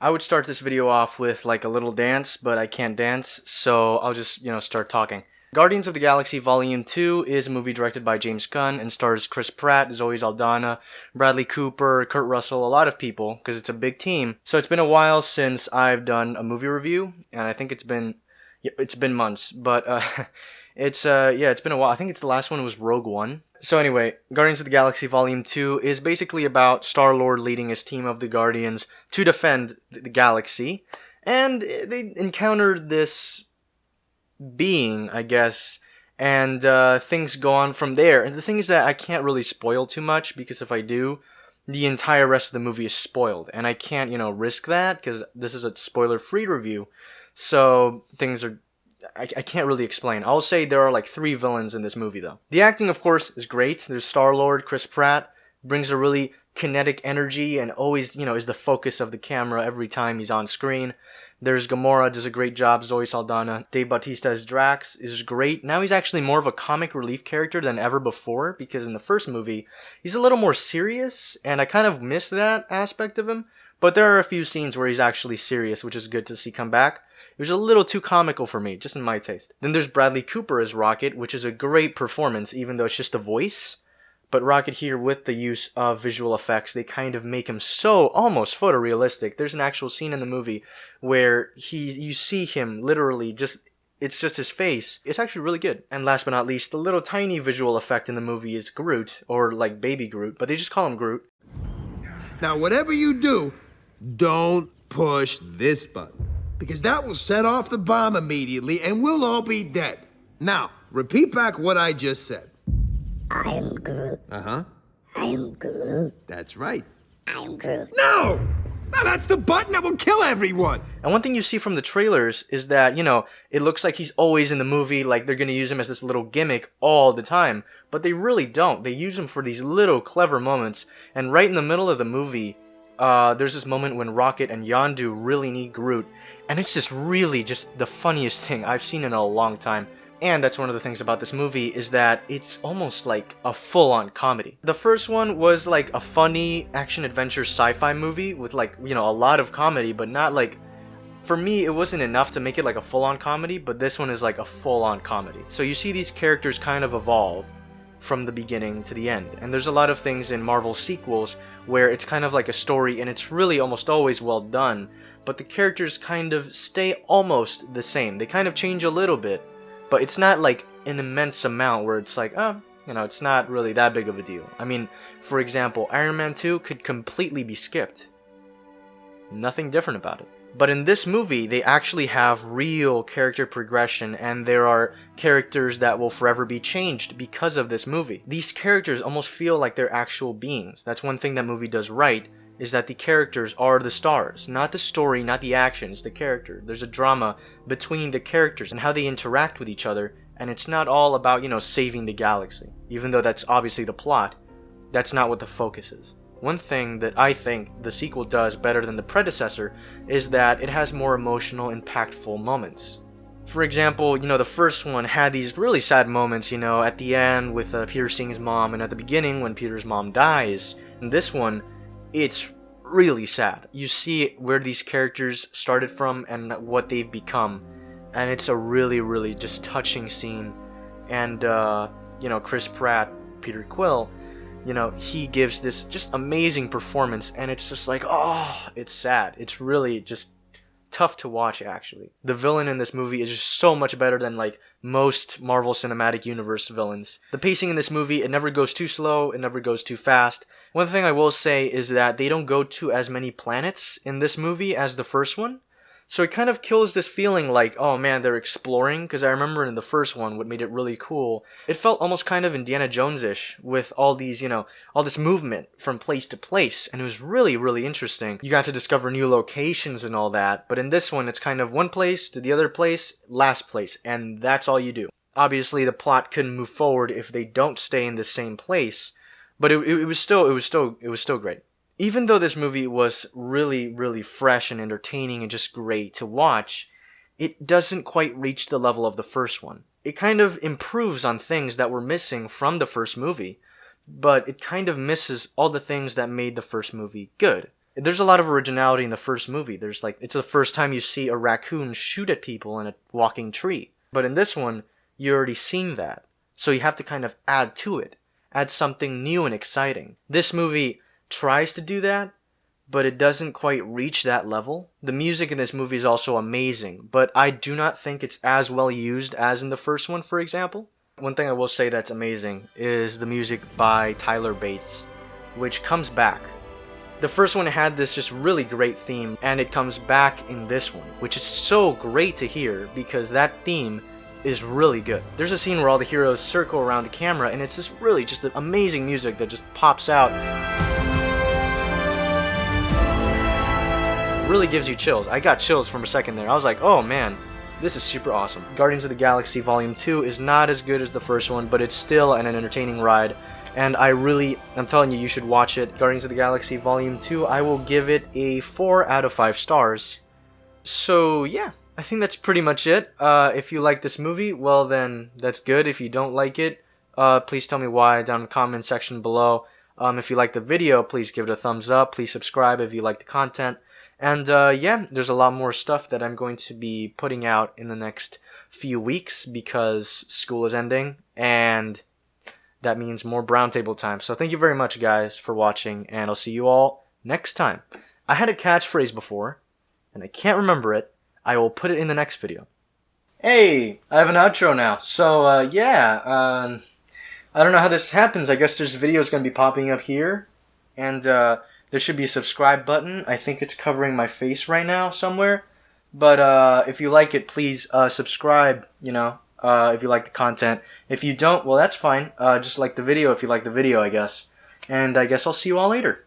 I would start this video off with like a little dance, but I can't dance, so I'll just, start talking. Guardians of the Galaxy Volume 2 is a movie directed by James Gunn and stars Chris Pratt, Zoe Saldana, Bradley Cooper, Kurt Russell, a lot of people, because it's a big team. So it's been a while since I've done a movie review, and I think it's been months, but it's been a while. I think the last one was Rogue One. So anyway, Guardians of the Galaxy Volume 2 is basically about Star-Lord leading his team of the Guardians to defend the galaxy, and they encountered this being, I guess, and things go on from there. And the thing is that I can't really spoil too much, because if I do, the entire rest of the movie is spoiled, and I can't, risk that, because this is a spoiler-free review, so things are... I can't really explain. I'll say there are like 3 villains in this movie, though. The acting, of course, is great. There's Star-Lord, Chris Pratt, brings a really kinetic energy and always, is the focus of the camera every time he's on screen. There's Gamora, does a great job. Zoe Saldana. Dave Bautista as Drax is great. Now he's actually more of a comic relief character than ever before, because in the first movie, he's a little more serious, and I kind of miss that aspect of him. But there are a few scenes where he's actually serious, which is good to see come back. It was a little too comical for me, just in my taste. Then there's Bradley Cooper as Rocket, which is a great performance, even though it's just a voice. But Rocket here, with the use of visual effects, they kind of make him so almost photorealistic. There's an actual scene in the movie where you see him literally it's just his face. It's actually really good. And last but not least, the little tiny visual effect in the movie is Groot, or like Baby Groot, but they just call him Groot. Now, whatever you do, don't push this button, because that will set off the bomb immediately and we'll all be dead. Now, repeat back what I just said. I am Groot. Uh-huh. I am Groot. That's right. I am Groot. No! No, that's the button that will kill everyone! And one thing you see from the trailers is that, it looks like he's always in the movie, like they're going to use him as this little gimmick all the time. But they really don't. They use him for these little clever moments. And right in the middle of the movie, there's this moment when Rocket and Yondu really need Groot. And it's just really just the funniest thing I've seen in a long time. And that's one of the things about this movie, is that it's almost like a full-on comedy. The first one was like a funny action-adventure sci-fi movie with like, a lot of comedy, but not like... For me, it wasn't enough to make it like a full-on comedy, but this one is like a full-on comedy. So you see these characters kind of evolve from the beginning to the end. And there's a lot of things in Marvel sequels where it's kind of like a story, and it's really almost always well done, but the characters kind of stay almost the same. They kind of change a little bit, but it's not like an immense amount where it's like, it's not really that big of a deal. I mean, for example, Iron Man 2 could completely be skipped. Nothing different about it. But in this movie, they actually have real character progression, and there are characters that will forever be changed because of this movie. These characters almost feel like they're actual beings. That's one thing that movie does right, is that the characters are the stars. Not the story, not the action, it's the character. There's a drama between the characters and how they interact with each other, and it's not all about, saving the galaxy. Even though that's obviously the plot, that's not what the focus is. One thing that I think the sequel does better than the predecessor is that it has more emotional, impactful moments. For example, the first one had these really sad moments, at the end with Peter seeing his mom, and at the beginning when Peter's mom dies. And this one, it's really sad. You see where these characters started from and what they've become, and it's a really, really just touching scene. And Chris Pratt, Peter Quill, he gives this just amazing performance, and it's just like, it's sad. It's really just tough to watch, actually. The villain in this movie is just so much better than like most Marvel Cinematic Universe villains. The pacing in this movie, it never goes too slow, it never goes too fast. One thing I will say is that they don't go to as many planets in this movie as the first one. So it kind of kills this feeling like, oh man, they're exploring, because I remember in the first one what made it really cool, it felt almost kind of Indiana Jones-ish with all these, all this movement from place to place, and it was really, really interesting. You got to discover new locations and all that, but in this one it's kind of one place to the other place, last place, and that's all you do. Obviously the plot couldn't move forward if they don't stay in the same place, but it was still great. Even though this movie was really, really fresh and entertaining and just great to watch, it doesn't quite reach the level of the first one. It kind of improves on things that were missing from the first movie, but it kind of misses all the things that made the first movie good. There's a lot of originality in the first movie. There's like, it's the first time you see a raccoon shoot at people in a walking tree. But in this one, you already seen that. So you have to kind of add to it. Add something new and exciting. This movie tries to do that, but it doesn't quite reach that level. The music in this movie is also amazing, but I do not think it's as well used as in the first one, for example. One thing I will say that's amazing is the music by Tyler Bates, which comes back. The first one had this just really great theme, and it comes back in this one, which is so great to hear because that theme is really good. There's a scene where all the heroes circle around the camera, and it's this really just amazing music that just pops out. It really gives you chills. I got chills from a second there. I was like, oh man, this is super awesome. Guardians of the Galaxy Volume 2 is not as good as the first one, but it's still an entertaining ride. And I'm telling you, you should watch it. Guardians of the Galaxy Volume 2, I will give it a 4 out of 5 stars. So yeah, I think that's pretty much it. If you like this movie, well then, that's good. If you don't like it, please tell me why down in the comment section below. If you like the video, please give it a thumbs up. Please subscribe if you like the content. And yeah, there's a lot more stuff that I'm going to be putting out in the next few weeks because school is ending, and that means more Browntable time. So thank you very much, guys, for watching, and I'll see you all next time. I had a catchphrase before, and I can't remember it. I will put it in the next video. Hey, I have an outro now. So, yeah, I don't know how this happens. I guess there's videos going to be popping up here, and there should be a subscribe button. I think it's covering my face right now somewhere. But if you like it, please subscribe, you know. If you like the content. If you don't, well, that's fine. Just like the video if you like the video, I guess. And I guess I'll see you all later.